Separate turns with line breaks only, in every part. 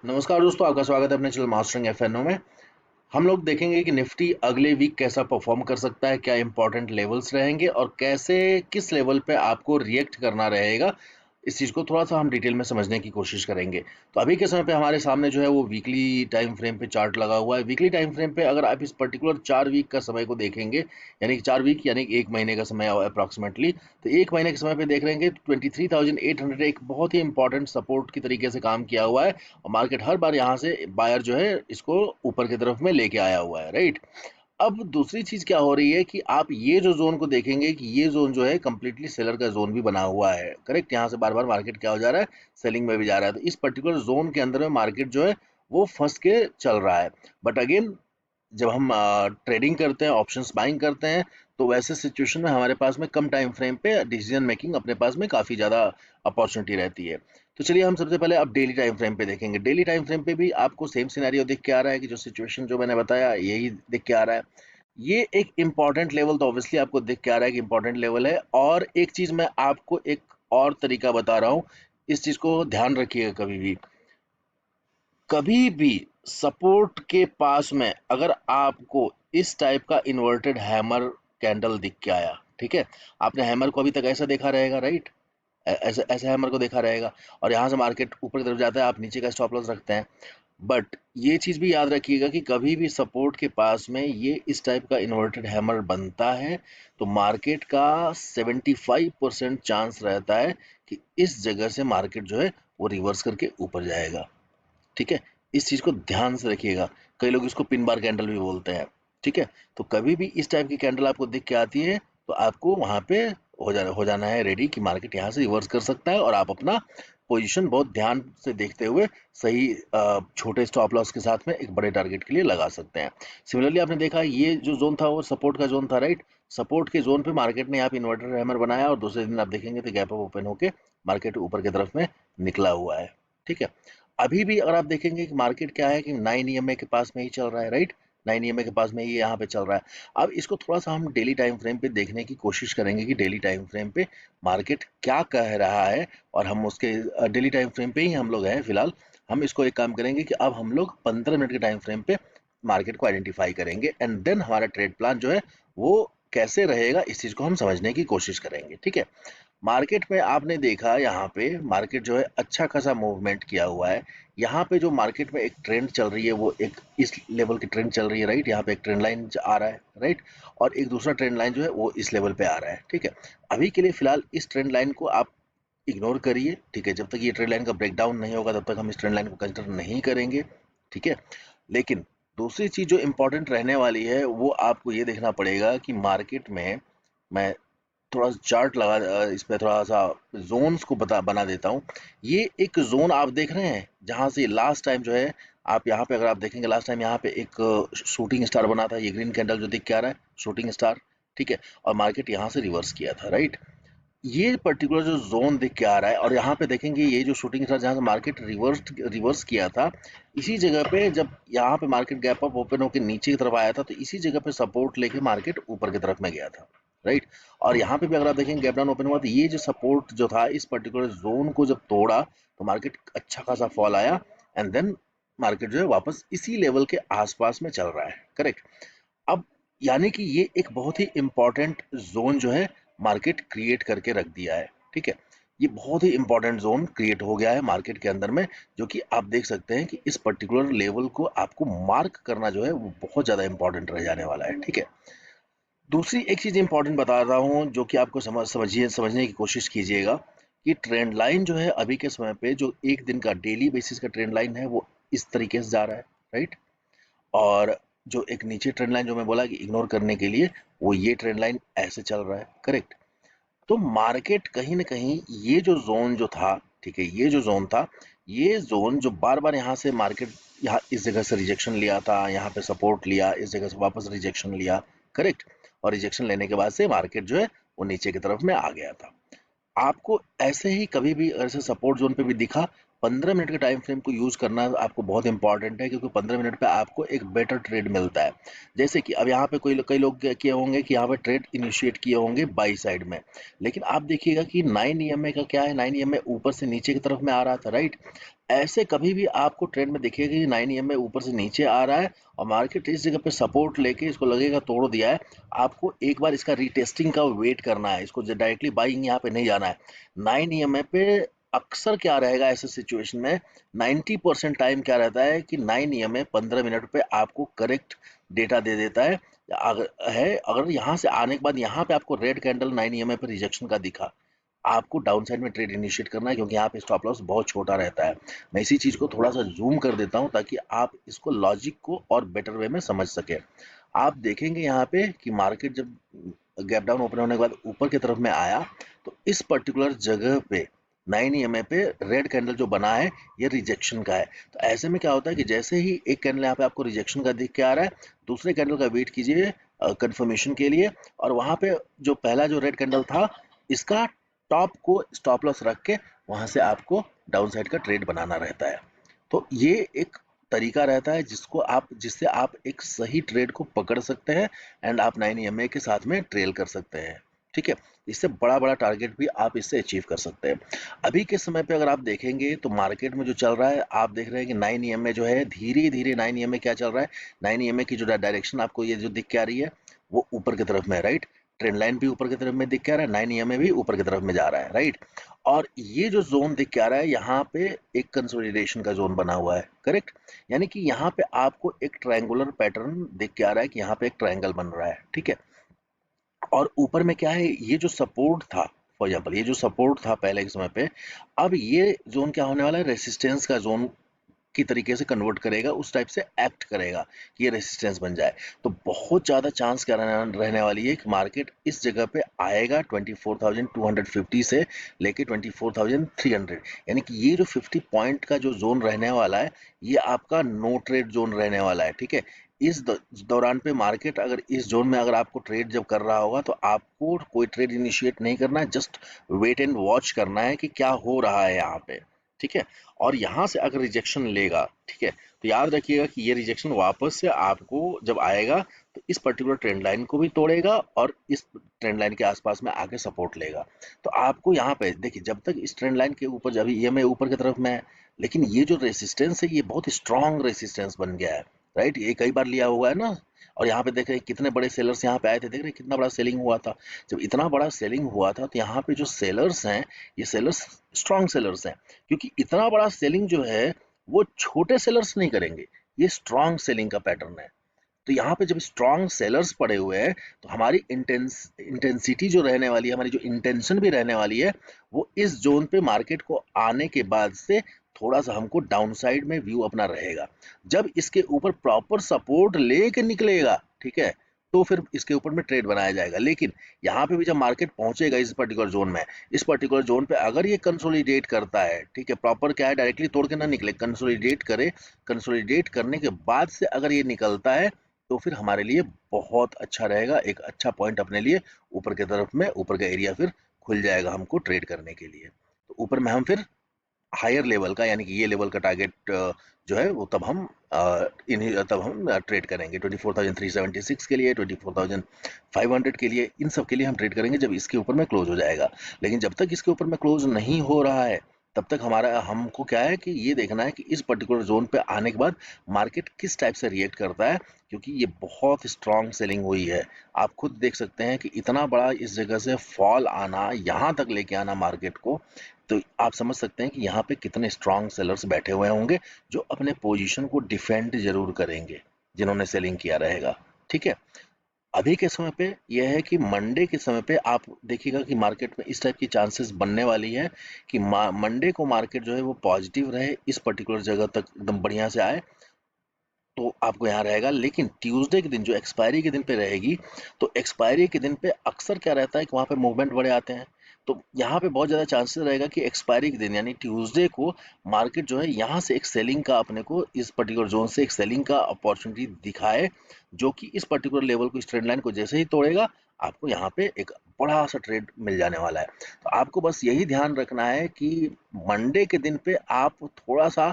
नमस्कार दोस्तों, आपका स्वागत है अपने चैनल मास्टरिंग एफएनओ में। हम लोग देखेंगे कि निफ्टी अगले वीक कैसा परफॉर्म कर सकता है, क्या इंपॉर्टेंट लेवल्स रहेंगे और कैसे किस लेवल पे आपको रिएक्ट करना रहेगा। इस चीज़ को थोड़ा-सा हम डिटेल में समझने की कोशिश करेंगे। तो अभी के समय पे हमारे सामने जो है वो वीकली टाइम फ्रेम पे चार्ट लगा हुआ है। वीकली टाइम फ्रेम पे अगर आप इस पर्टिकुलर 4 वीक का समय को देखेंगे, यानी कि 4 वीक यानी कि 1 महीने का समय अप्रॉक्सिमेटली, तो 1 महीने के समय पे देख रहेंगे 23,800 एक बहुत ही इंपॉर्टेंट सपोर्ट की तरीके से काम किया हुआ है और मार्केट हर बार यहाँ से बायर जो है इसको ऊपर की तरफ में लेके आया हुआ है, राइट। अब दूसरी चीज क्या हो रही है कि आप ये जो जोन को देखेंगे कि ये जोन जो है कंप्लीटली सेलर का जोन भी बना हुआ है, करेक्ट। यहाँ से बार बार मार्केट क्या हो जा रहा है, सेलिंग में भी जा रहा है। तो इस पर्टिकुलर जोन के अंदर में मार्केट जो है वो फंस के चल रहा है। बट अगेन, जब हम ट्रेडिंग करते हैं, ऑप्शंस बाइंग करते हैं, तो वैसे सिचुएशन में हमारे पास में कम टाइम फ्रेम पे डिसीजन मेकिंग अपने पास में काफ़ी ज़्यादा अपॉर्चुनिटी रहती है। तो चलिए हम सबसे पहले अब डेली टाइम फ्रेम पे देखेंगे। डेली टाइम फ्रेम पे भी आपको सेम सिनेरियो दिख के आ रहा है कि जो सिचुएशन जो मैंने बताया यही दिख के आ रहा है। ये एक इम्पॉर्टेंट लेवल तो ऑब्वियसली आपको दिख के आ रहा है कि इम्पॉर्टेंट लेवल है। और एक चीज़ मैं आपको एक और तरीका बता रहा हूँ, इस चीज़ को ध्यान रखिएगा। कभी भी सपोर्ट के पास में अगर आपको इस टाइप का इन्वर्टेड हैमर कैंडल दिख के आया, ठीक है, आपने हैमर को अभी तक ऐसा देखा रहेगा, राइट। ऐसे ऐसे हैमर को देखा रहेगा और यहाँ से मार्केट ऊपर की तरफ जाता है, आप नीचे का स्टॉप लॉस रखते हैं। बट ये चीज़ भी याद रखिएगा कि कभी भी सपोर्ट के पास में ये इस टाइप का इन्वर्टेड हैमर बनता है तो मार्केट का 75% चांस रहता है कि इस जगह से मार्केट जो है वो रिवर्स करके ऊपर जाएगा, ठीक है। इस चीज को ध्यान से रखिएगा। कई लोग इसको पिन बार कैंडल भी बोलते हैं, ठीक है। तो कभी भी इस टाइप की कैंडल आपको दिख के आती है तो आपको वहां पे हो जाना है रेडी कि मार्केट यहाँ से रिवर्स कर सकता है और आप अपना पोजीशन बहुत ध्यान से देखते हुए सही छोटे स्टॉप लॉस के साथ में एक बड़े टारगेट के लिए लगा सकते हैं। सिमिलरली आपने देखा ये जो जोन था वो सपोर्ट का जोन था, राइट। सपोर्ट के जोन पे मार्केट ने यहाँ पे इन्वर्टर हैमर बनाया और दूसरे दिन आप देखेंगे तो गैप अप ओपन होके मार्केट ऊपर की तरफ में निकला हुआ है, ठीक है। अभी भी अगर आप देखेंगे कि मार्केट क्या है कि 9 ईएमए के पास में ही चल रहा है, राइट। 9 ईएमए के पास में ही यहाँ पे चल रहा है। अब इसको थोड़ा सा हम डेली टाइम फ्रेम पे देखने की कोशिश करेंगे कि डेली टाइम फ्रेम पे मार्केट क्या कह रहा है और हम उसके डेली टाइम फ्रेम पे ही हम लोग हैं फिलहाल। हम इसको एक काम करेंगे कि अब हम लोग 15 मिनट के टाइम फ्रेम पे मार्केट को आइडेंटिफाई करेंगे एंड देन हमारा ट्रेड प्लान जो है वो कैसे रहेगा इस चीज को हम समझने की कोशिश करेंगे, ठीक है। मार्केट में आपने देखा यहाँ पे मार्केट जो है अच्छा खासा मूवमेंट किया हुआ है। यहाँ पे जो मार्केट में एक ट्रेंड चल रही है वो एक इस लेवल की ट्रेंड चल रही है, राइट। यहाँ पे एक ट्रेंड लाइन आ रहा है, राइट। और एक दूसरा ट्रेंड लाइन जो है वो इस लेवल पे आ रहा है, ठीक है। अभी के लिए फिलहाल इस ट्रेंड लाइन को आप इग्नोर करिए, ठीक है। जब तक ये ट्रेंड लाइन का ब्रेकडाउन नहीं होगा तब तक हम इस ट्रेंड लाइन को कंसिडर नहीं करेंगे, ठीक है। लेकिन दूसरी चीज जो इम्पोर्टेंट रहने वाली है वो आपको ये देखना पड़ेगा कि मार्केट में मैं थोड़ा सा चार्ट लगा इस पे थोड़ा सा जोन्स को बना देता हूँ। ये एक जोन आप देख रहे हैं जहां से लास्ट टाइम जो है, आप यहाँ पे अगर आप देखेंगे लास्ट टाइम यहाँ पे एक शूटिंग स्टार बना था, ये ग्रीन कैंडल जो दिख के आ रहा है शूटिंग स्टार, ठीक है। और मार्केट यहाँ से रिवर्स किया था, राइट। ये पर्टिकुलर जो जोन दिख के आ रहा है और यहाँ पे देखेंगे ये जो शूटिंग स्टार जहाँ से मार्केट रिवर्स रिवर्स किया था, इसी जगह पे जब यहाँ पे मार्केट गैप अप ओपन होकर नीचे की तरफ आया था तो इसी जगह पे सपोर्ट लेके मार्केट ऊपर की तरफ में गया था, राइट। और यहाँ पे भी अगर आप देखेंगे गैप डाउन ओपन हुआ तो ये जो सपोर्ट जो था इस पर्टिकुलर जोन को जब तोड़ा तो मार्केट अच्छा खासा फॉल आया एंड देन मार्केट जो है वापस इसी लेवल के आसपास में चल रहा है, करेक्ट। अब यानी कि ये एक बहुत ही इंपॉर्टेंट जोन जो है मार्केट क्रिएट करके रख दिया है, ठीक है। ये बहुत ही इंपॉर्टेंट जोन क्रिएट हो गया है मार्केट के अंदर में, जो कि आप देख सकते हैं कि इस पर्टिकुलर लेवल को आपको मार्क करना जो है वो बहुत ज़्यादा इंपॉर्टेंट रह जाने वाला है, ठीक है। दूसरी एक चीज़ इंपॉर्टेंट बता रहा हूँ जो कि आपको समझने की कोशिश कीजिएगा कि ट्रेंड लाइन जो है अभी के समय पे जो एक दिन का डेली बेसिस का ट्रेंड लाइन है वो इस तरीके से जा रहा है, राइट। और जो एक नीचे ट्रेंड लाइन जो मैं बोला कि इग्नोर करने के लिए, वो ये ट्रेंड लाइन ऐसे चल रहा है, करेक्ट। तो मार्केट कहीं ना कहीं ये जो जोन जो था, ठीक है, ये जो जोन था, ये जोन जो बार बार यहाँ से मार्केट यहाँ इस जगह से रिजेक्शन लिया था, यहाँ पे सपोर्ट लिया, इस जगह से वापस रिजेक्शन लिया, करेक्ट। और रिजेक्शन लेने के बाद से मार्केट जो है वो नीचे की तरफ में आ गया था। आपको ऐसे ही कभी भी ऐसे सपोर्ट जोन पे भी दिखा 15 मिनट के टाइम फ्रेम को यूज़ करना आपको बहुत इंपॉर्टेंट है, क्योंकि 15 मिनट पे आपको एक बेटर ट्रेड मिलता है। जैसे कि अब यहाँ पे कई लोग क्या किए होंगे कि यहाँ पे ट्रेड इनिशिएट किए होंगे बाई साइड में, लेकिन आप देखिएगा कि 9 ईएमए का क्या है, 9 ईएमए ऊपर से नीचे की तरफ में आ रहा था, राइट। ऐसे कभी भी आपको ट्रेंड में दिखेगा कि 9 ईएमए ऊपर से नीचे आ रहा है और मार्केट इस जगह पे सपोर्ट लेके इसको लगेगा तोड़ दिया है, आपको एक बार इसका रीटेस्टिंग का वेट करना है, इसको डायरेक्टली बाइंग यहाँ पे नहीं जाना है। 9 ईएमए पे अक्सर क्या रहेगा ऐसे सिचुएशन में, 90% टाइम क्या रहता है कि 9 ईएमए 15 मिनट पे आपको करेक्ट डेटा दे देता है। अगर यहाँ से आने के बाद यहाँ पे आपको रेड कैंडल 9 ईएमए पे रिजेक्शन का दिखा, आपको डाउन साइड में ट्रेड इनिशिएट करना है, क्योंकि यहाँ पे स्टॉप लॉस बहुत छोटा रहता है। मैं इसी चीज को थोड़ा सा जूम कर देता हूँ ताकि आप इसको लॉजिक को और बेटर वे में समझ सके। आप देखेंगे यहाँ पे कि मार्केट जब गैप डाउन ओपन होने के बाद ऊपर की तरफ में आया, तो इस पर्टिकुलर जगह पे 9 ईएमए पे रेड कैंडल जो बना है, ये रिजेक्शन का है। तो ऐसे में क्या होता है कि जैसे ही एक कैंडल यहाँ पे आपको रिजेक्शन का दिख के आ रहा है, दूसरे कैंडल का वेट कीजिए कंफर्मेशन के लिए, और वहां पे जो पहला जो रेड कैंडल था, इसका टॉप को स्टॉप लॉस रख के वहां से आपको डाउन साइड का ट्रेड बनाना रहता है। तो ये एक तरीका रहता है जिससे आप एक सही ट्रेड को पकड़ सकते हैं, एंड आप 9 ईएमए के साथ में ट्रेल कर सकते हैं। ठीक है, इससे बड़ा बड़ा टारगेट भी आप इससे अचीव कर सकते हैं। अभी के समय पे अगर आप देखेंगे तो मार्केट में जो चल रहा है, आप देख रहे हैं कि 9 ईएमए जो है धीरे धीरे 9 ईएमए क्या चल रहा है, 9 ईएमए की जो डायरेक्शन आपको ये जो दिख के आ रही है, वो ऊपर की तरफ में, राइट। ट्रेंड लाइन भी ऊपर की तरफ में दिख के आ रहा है, 9 ईएमए भी ऊपर की तरफ में जा रहा है, राइट। और ये जो जोन दिख के आ रहा है, यहाँ पे एक कंसोलिडेशन का जोन बना हुआ है, करेक्ट। यानी कि यहाँ पे आपको एक ट्रायंगुलर पैटर्न दिख के आ रहा है कि यहाँ पे एक ट्रायंगल बन रहा है, ठीक है। और ऊपर में क्या है, ये जो सपोर्ट था, फॉर एग्जाम्पल ये जो सपोर्ट था पहले के समय पे, अब ये जोन क्या होने वाला है, रेसिस्टेंस का जोन की तरीके से कन्वर्ट करेगा, उस टाइप से एक्ट करेगा कि ये रेसिस्टेंस बन जाए। तो बहुत ज़्यादा चांस क्या रहने वाली है कि मार्केट इस जगह पे आएगा 24,250 से लेके 24,300, यानी कि ये जो 50 पॉइंट का जो जोन रहने वाला है, ये आपका नो ट्रेड जोन रहने वाला है, ठीक है। इस दौरान पे मार्केट अगर इस जोन में अगर आपको ट्रेड जब कर रहा होगा, तो आपको कोई ट्रेड इनिशिएट नहीं करना है, जस्ट वेट एंड वॉच करना है कि क्या हो रहा है यहाँ पे, ठीक है। और यहाँ से अगर रिजेक्शन लेगा, ठीक है, तो याद रखिएगा कि ये रिजेक्शन वापस से आपको जब आएगा, तो इस पर्टिकुलर ट्रेंड लाइन को भी तोड़ेगा और इस ट्रेंड लाइन के आसपास में आके सपोर्ट लेगा। तो आपको यहाँ पे देखिए, जब तक इस ट्रेंड लाइन के ऊपर, जब ईएमए ऊपर की तरफ में है, लेकिन ये जो रेसिस्टेंस है, ये बहुत स्ट्रांग रेसिस्टेंस बन गया है, राइट। ये कई बार लिया हुआ है ना। और यहाँ पे देख रहे हैं कितने बड़े सेलर्स यहाँ पे आए थे, देख रहे हैं कितना बड़ा सेलिंग हुआ था। जब इतना बड़ा सेलिंग हुआ था, तो यहाँ पे जो सेलर्स हैं, ये सेलर्स स्ट्रांग सेलर्स हैं, क्योंकि इतना बड़ा सेलिंग जो है वो छोटे सेलर्स नहीं करेंगे, ये स्ट्रांग सेलिंग का पैटर्न है। तो यहाँ पे जब स्ट्रांग सेलर्स पड़े हुए हैं, तो हमारी इंटेंसिटी जो रहने वाली है, हमारी जो इंटेंशन भी रहने वाली है, वो इस जोन पे मार्केट को आने के बाद से थोड़ा सा हमको डाउन साइड में व्यू अपना रहेगा। जब इसके ऊपर प्रॉपर सपोर्ट लेके निकलेगा, ठीक है, तो फिर इसके ऊपर में ट्रेड बनाया जाएगा। लेकिन यहाँ पे भी जब मार्केट पहुंचेगा इस पर्टिकुलर जोन में, इस पर्टिकुलर जोन पे अगर ये कंसोलिडेट करता है, ठीक है, प्रॉपर क्या है, डायरेक्टली तोड़ के ना निकले, कंसोलिडेट करे, कंसोलिडेट करने के बाद से अगर ये निकलता है, तो फिर हमारे लिए बहुत अच्छा रहेगा, एक अच्छा पॉइंट अपने लिए ऊपर की तरफ में, ऊपर का एरिया फिर खुल जाएगा हमको ट्रेड करने के लिए। तो ऊपर में हम फिर हायर लेवल का, यानी कि ये लेवल का टारगेट जो है वो तब हम ट्रेड करेंगे 24,376 के लिए, 24,500 के लिए, इन सब के लिए हम ट्रेड करेंगे जब इसके ऊपर में क्लोज हो जाएगा। लेकिन जब तक इसके ऊपर में क्लोज नहीं हो रहा है, तब तक हमारा हमको क्या है कि ये देखना है कि इस पर्टिकुलर जोन पे आने के बाद मार्केट किस टाइप से रिएक्ट करता है, क्योंकि ये बहुत स्ट्रांग सेलिंग हुई है। आप खुद देख सकते हैं कि इतना बड़ा इस जगह से फॉल आना, यहाँ तक लेके आना मार्केट को, तो आप समझ सकते हैं कि यहाँ पे कितने स्ट्रांग सेलर्स बैठे हुए होंगे, जो अपने पोजीशन को डिफेंड जरूर करेंगे, जिन्होंने सेलिंग किया रहेगा, ठीक है। अभी के समय पे यह है कि मंडे के समय पे आप देखिएगा कि मार्केट में इस टाइप की चांसेस बनने वाली है कि मंडे को मार्केट जो है वो पॉजिटिव रहे, इस पर्टिकुलर जगह तक एकदम बढ़िया से आए, तो आपको यहाँ रहेगा। लेकिन ट्यूसडे के दिन जो एक्सपायरी के दिन पे रहेगी, तो एक्सपायरी के दिन पे अक्सर क्या रहता है कि वहाँ पे मूवमेंट बड़े आते हैं। तो यहाँ पे बहुत ज़्यादा चांसेस रहेगा कि एक्सपायरी के दिन यानी ट्यूसडे को मार्केट जो है यहाँ से एक सेलिंग का अपने को, इस पर्टिकुलर जोन से एक सेलिंग का अपॉर्चुनिटी दिखाए, जो कि इस पर्टिकुलर लेवल को, इस ट्रेंड लाइन को जैसे ही तोड़ेगा, आपको यहाँ पे एक बड़ा सा ट्रेड मिल जाने वाला है। तो आपको बस यही ध्यान रखना है कि मंडे के दिन पे आप थोड़ा सा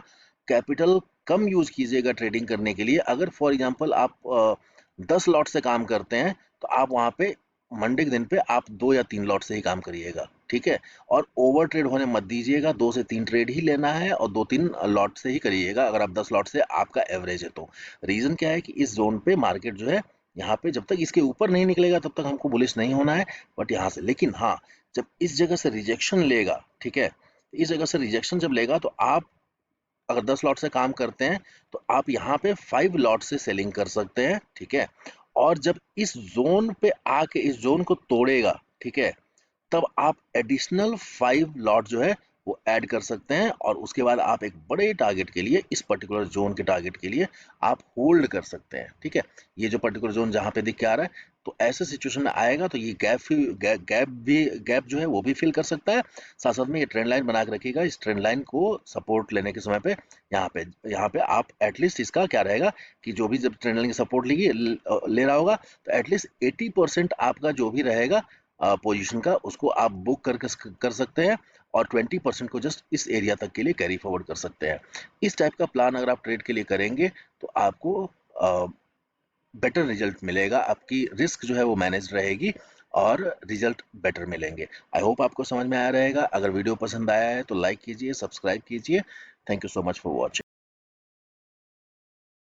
कैपिटल कम यूज कीजिएगा ट्रेडिंग करने के लिए। अगर फॉर एग्जांपल आप 10 लॉट से काम करते हैं तो आप वहाँ पे मंडे के दिन पे आप 2 या 3 लॉट से ही काम करिएगा, ठीक है। और ओवर ट्रेड होने मत दीजिएगा, 2 से 3 ट्रेड ही लेना है और 2-3 लॉट से ही करिएगा अगर आप 10 लॉट से आपका एवरेज है तो। रीजन क्या है कि इस जोन पे मार्केट जो है, यहाँ पे जब तक इसके ऊपर नहीं निकलेगा तब तक हमको बुलिश नहीं होना है। बट यहाँ से लेकिन हाँ, जब इस जगह से रिजेक्शन लेगा, ठीक है, इस जगह से रिजेक्शन जब लेगा तो आप अगर 10 लॉट से काम करते हैं तो आप यहाँ पे 5 लॉट से सेलिंग कर सकते हैं, ठीक है। और जब इस जोन पे आके इस जोन को तोड़ेगा, ठीक है, तब आप एडिशनल 5 लॉट जो है वो ऐड कर सकते हैं और उसके बाद आप एक बड़े टारगेट के लिए, इस पर्टिकुलर जोन के टारगेट के लिए आप होल्ड कर सकते हैं, ठीक है। ये जो पर्टिकुलर जोन जहां पे दिख के आ रहा है, तो ऐसे सिचुएशन में आएगा तो ये गैप जो है वो भी फिल कर सकता है। साथ साथ में ये ट्रेंड लाइन बना के रखिएगा, इस ट्रेंड लाइन को सपोर्ट लेने के समय पे यहाँ पे आप एटलीस्ट इसका क्या रहेगा कि जो भी जब ट्रेंड लाइन की सपोर्ट ले रहा होगा तो एटलीस्ट 80% आपका जो भी रहेगा पोजीशन का, उसको आप बुक कर सकते हैं और 20% को जस्ट इस एरिया तक के लिए कैरी फॉरवर्ड कर सकते हैं। इस टाइप का प्लान अगर आप ट्रेड के लिए करेंगे तो आपको बेटर रिजल्ट मिलेगा, आपकी रिस्क जो है वो मैनेज रहेगी और रिजल्ट बेटर मिलेंगे। आई होप आपको समझ में आया रहेगा। अगर वीडियो पसंद आया है तो लाइक कीजिए, सब्सक्राइब कीजिए। Thank you so much for watching.